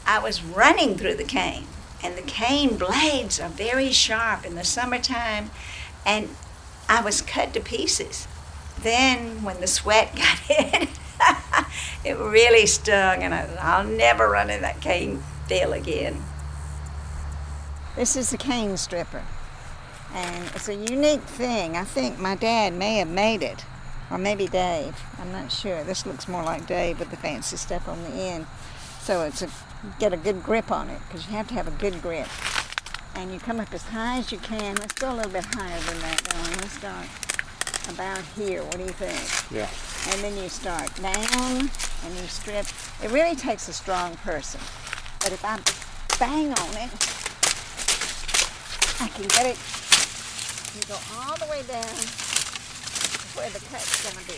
I was running through the cane, and the cane blades are very sharp in the summertime, and I was cut to pieces. Then, when the sweat got in, it really stung, and I said, I'll never run in that cane field again. This is the cane stripper, and it's a unique thing. I think my dad may have made it, or maybe Dave. I'm not sure. This looks more like Dave with the fancy stuff on the end. So get a good grip on it, because you have to have a good grip. And you come up as high as you can. Let's go a little bit higher than that, Dawn. Let's start about here. What do you think? Yeah. And then you start down and you strip. It really takes a strong person. But if I bang on it, I can get it. You go all the way down to where the cut's going to be.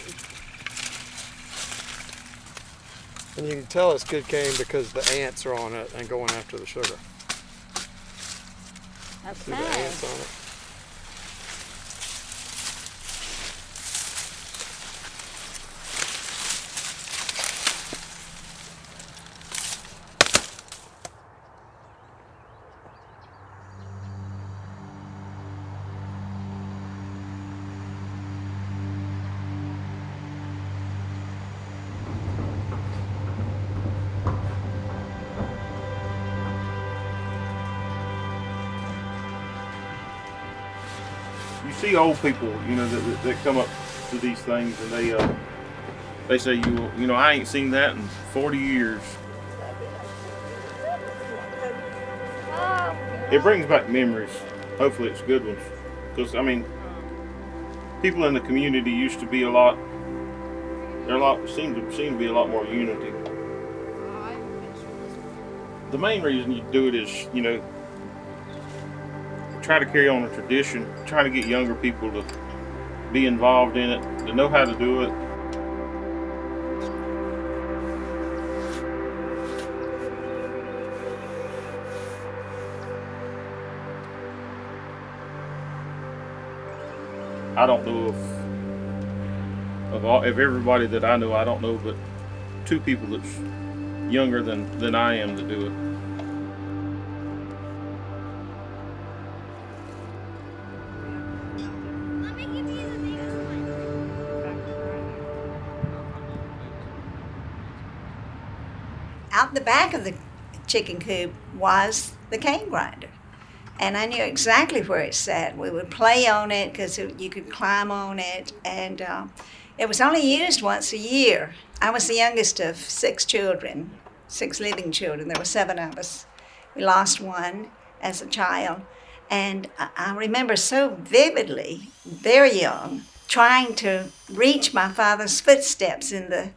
And you can tell it's good cane because the ants are on it and going after the sugar. See the ants on it? You see old people, that come up to these things and they say, I ain't seen that in 40 years. It brings back memories. Hopefully it's good ones. Because, people in the community used to be seem to be a lot more unity. The main reason you do it is, try to carry on a tradition, try to get younger people to be involved in it, to know how to do it. I don't know if everybody that I know, I don't know but 2 people that's younger than I am to do it. Out the back of the chicken coop was the cane grinder. And I knew exactly where it sat. We would play on it because you could climb on it. And it was only used once a year. I was the youngest of 6 children, 6 living children. There were 7 of us. We lost one as a child. And I remember so vividly, very young, trying to reach my father's footsteps in the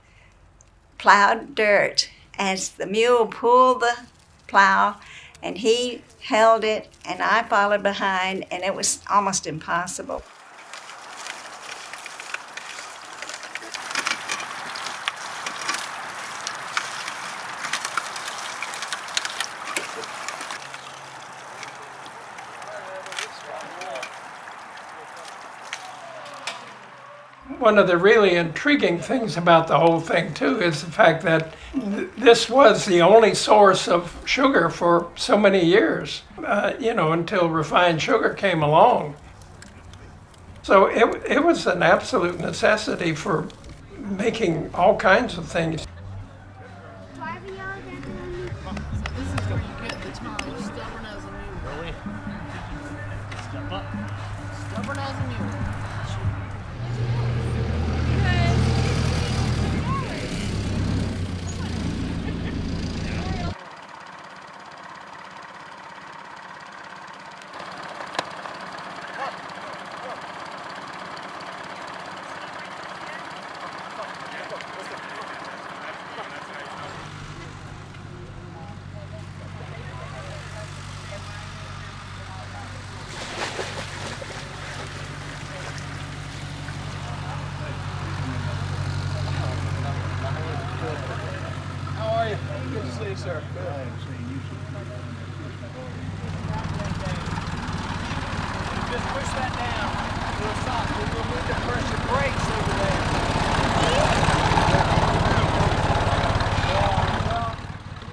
plowed dirt as the mule pulled the plow, and he held it, and I followed behind, and it was almost impossible. One of the really intriguing things about the whole thing, too, is the fact that this was the only source of sugar for so many years, until refined sugar came along. So it was an absolute necessity for making all kinds of things. Good to see you, sir. Just push that down to the top. We'll move the pressure brakes over there.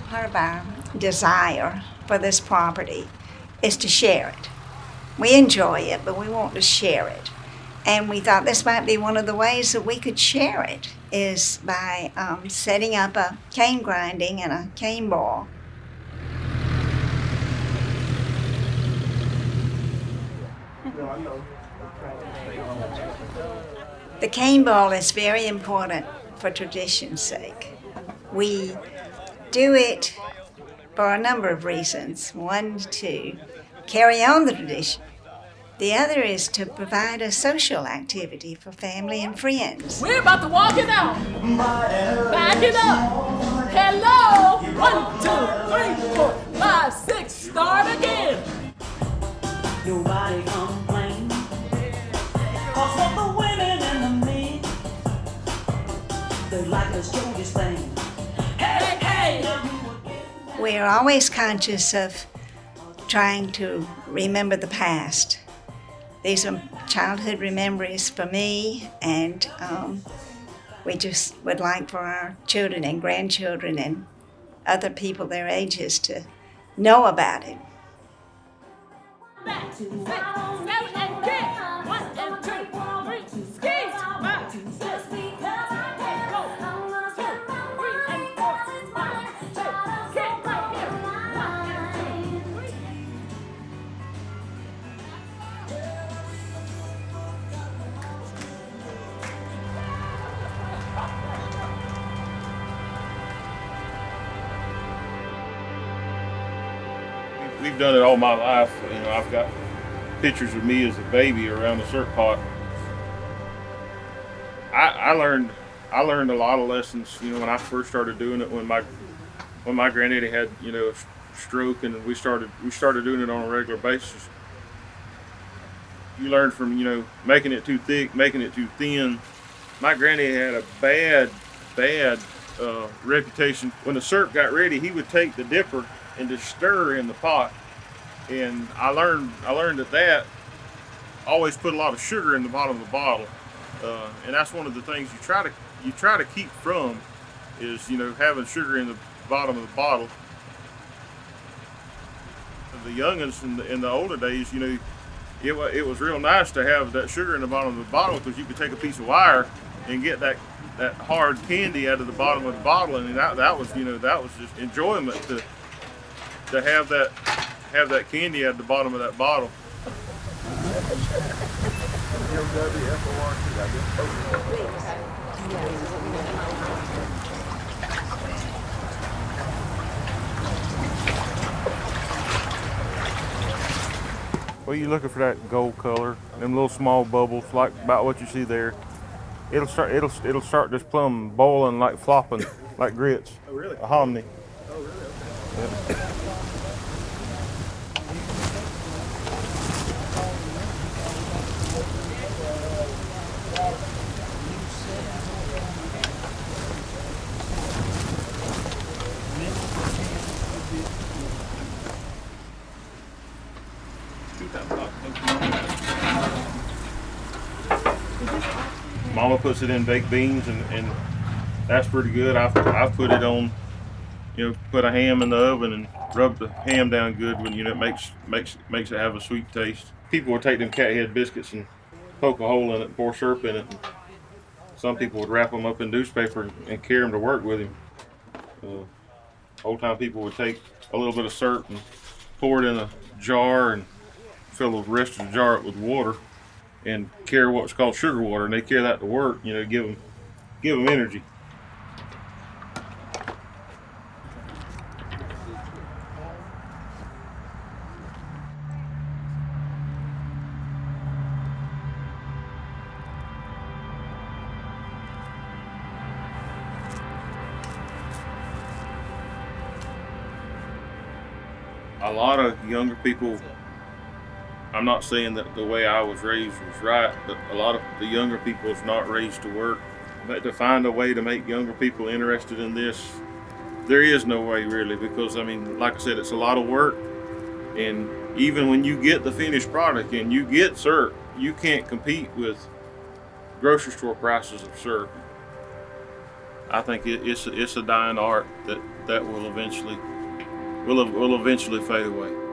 Part our desire for this property is to share it. We enjoy it, but we want to share it. And we thought this might be one of the ways that we could share it is by setting up a cane grinding and a cane ball. The cane ball is very important for tradition's sake. We do it for a number of reasons. One, to carry on the tradition. The other is to provide a social activity for family and friends. We're about to walk it out. Back it up. Hello. 1, 2, 3, 4, 5, 6. Start again. Nobody complains, 'cause of the women and the men. They like us show this thing. Hey, hey. We're always conscious of trying to remember the past. These are childhood memories for me, and we just would like for our children and grandchildren and other people their ages to know about it. 6, 7, and kick. 1, 2, 3, skis. 5, 6, 7, go. 2, 3, and 4, 5, 6, kick right here. 1, 2, 3. We've done it all my life. You know, I've got pictures of me as a baby around the syrup pot. I learned a lot of lessons. You know, when I first started doing it, when my granddaddy had, you know, a stroke, and we started doing it on a regular basis. You learn from, you know, making it too thick, making it too thin. My granddaddy had a bad reputation. When the syrup got ready, he would take the dipper and just stir in the pot. And I learned that always put a lot of sugar in the bottom of the bottle, and that's one of the things you try to keep from is, you know, having sugar in the bottom of the bottle. The youngins in the older days, you know, it was real nice to have that sugar in the bottom of the bottle, because you could take a piece of wire and get that hard candy out of the bottom of the bottle, and that was, you know, that was just enjoyment to have that candy at the bottom of that bottle. Well, you're looking for that gold color, them little small bubbles, like about what you see there. It'll start just plumb boiling, like flopping, like grits. Oh, really? A hominy. Oh, really? Okay. Yeah. Mama puts it in baked beans, and that's pretty good. I've put it on, you know, put a ham in the oven and rub the ham down good when, you know, it makes it have a sweet taste. People would take them cat head biscuits and poke a hole in it and pour syrup in it. Some people would wrap them up in newspaper and carry them to work with him. Old time people would take a little bit of syrup and pour it in a jar and fill the rest of the jar up with water and carry what's called sugar water, and they carry that to work, you know, give them energy. A lot of younger people, I'm not saying that the way I was raised was right, but a lot of the younger people is not raised to work. But to find a way to make younger people interested in this, there is no way really, because I mean, like I said, it's a lot of work, and even when you get the finished product and you get syrup, you can't compete with grocery store prices of syrup. I think it's a dying art that will eventually will eventually fade away.